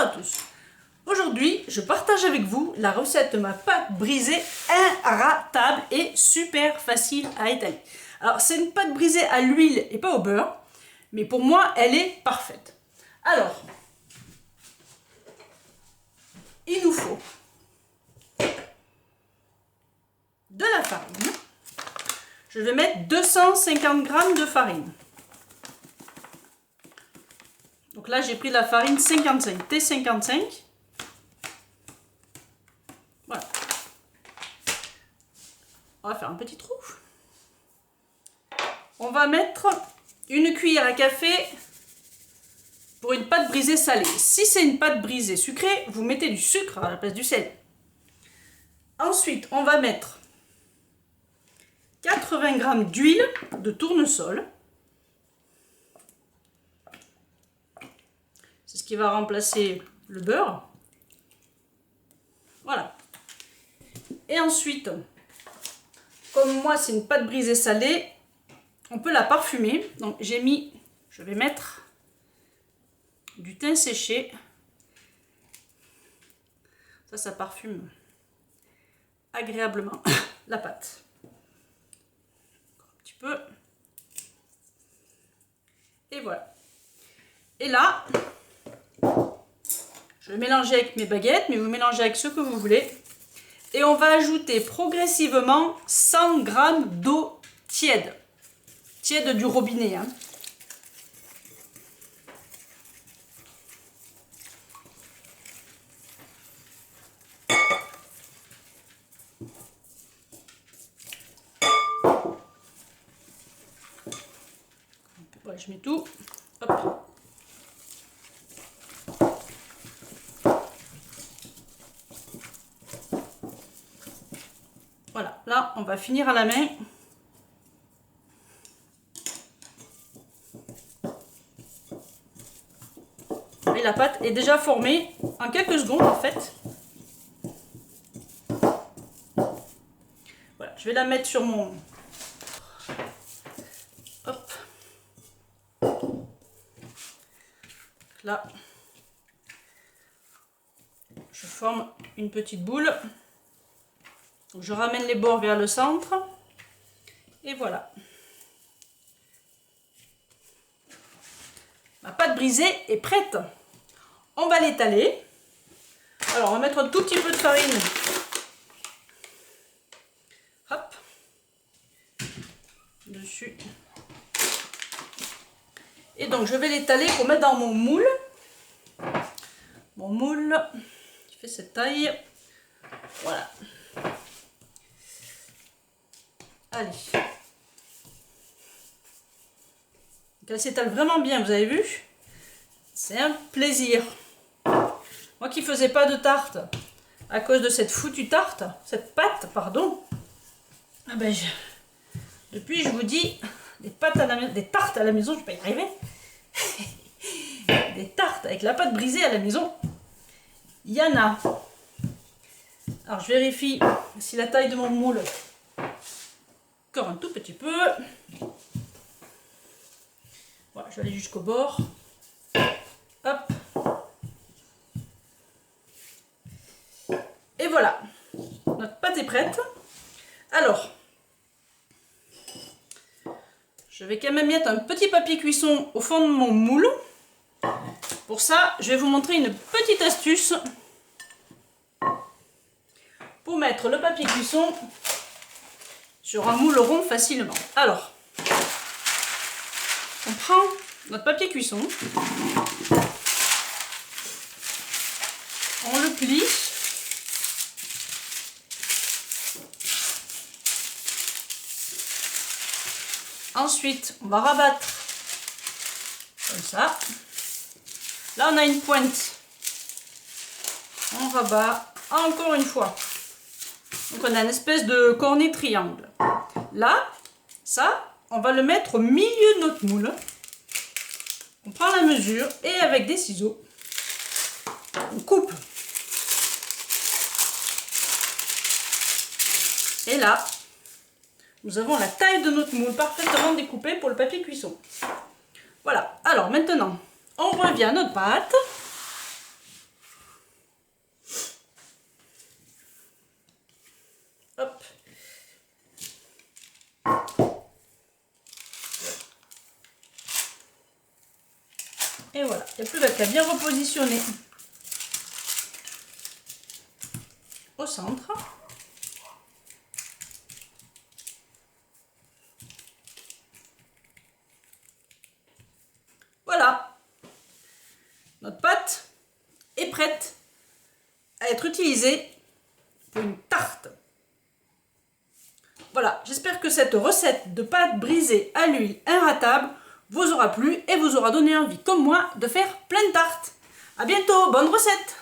à tous. Aujourd'hui, je partage avec vous la recette de ma pâte brisée inratable et super facile à étaler. Alors, c'est une pâte brisée à l'huile et pas au beurre, mais pour moi, elle est parfaite. Alors, il nous faut de la farine. Je vais mettre 250 g de farine. Donc là, j'ai pris la farine 55, T55. Voilà. On va faire un petit trou. On va mettre une cuillère à café pour une pâte brisée salée. Si c'est une pâte brisée sucrée, vous mettez du sucre à la place du sel. Ensuite, on va mettre 80 g d'huile de tournesol. C'est ce qui va remplacer le beurre. Voilà. Et ensuite, comme moi c'est une pâte brisée salée, on peut la parfumer. Donc je vais mettre du thym séché. Ça parfume agréablement la pâte. Encore un petit peu. Et voilà. Et là, je vais mélanger avec mes baguettes, mais vous mélangez avec ce que vous voulez. Et on va ajouter progressivement 100 g d'eau tiède. Tiède du robinet. Hein. Voilà, je mets tout. Hop. Voilà, là on va finir à la main. Et la pâte est déjà formée en quelques secondes en fait. Voilà, je vais la mettre sur mon... Hop. Là, je forme une petite boule. Donc, je ramène les bords vers le centre. Et voilà. Ma pâte brisée est prête. On va l'étaler. Alors, on va mettre un tout petit peu de farine. Hop. Dessus. Et donc, je vais l'étaler pour mettre dans mon moule. Mon moule qui fait cette taille. Voilà. Allez. Donc, elle s'étale vraiment bien, vous avez vu? C'est un plaisir. Moi qui faisais pas de tarte à cause de cette foutue tarte, cette pâte, pardon. Ah ben, depuis, je vous dis, des tartes à la maison, je vais pas y arriver. Des tartes avec la pâte brisée à la maison, il y en a. Alors, je vérifie si la taille de mon moule, encore un tout petit peu. Voilà, je vais aller jusqu'au bord. Hop. Et voilà, notre pâte est prête. Alors, je vais quand même mettre un petit papier cuisson au fond de mon moule. Pour ça, je vais vous montrer une petite astuce pour mettre le papier cuisson sur un moule rond facilement. Alors, on prend notre papier cuisson, on le plie. Ensuite, on va rabattre comme ça. Là, on a une pointe. On rabat encore une fois. Donc, on a une espèce de cornet triangle. Là, ça, on va le mettre au milieu de notre moule. On prend la mesure et avec des ciseaux, on coupe. Et là, nous avons la taille de notre moule parfaitement découpée pour le papier cuisson. Voilà. Alors maintenant, on revient à notre pâte. Hop. Et voilà, il n'y a plus qu'à bien repositionner au centre. Voilà, notre pâte est prête à être utilisée pour une tarte. Voilà, j'espère que cette recette de pâte brisée à l'huile inratable vous aura plu et vous aura donné envie, comme moi, de faire plein de tartes. A bientôt, bonne recette!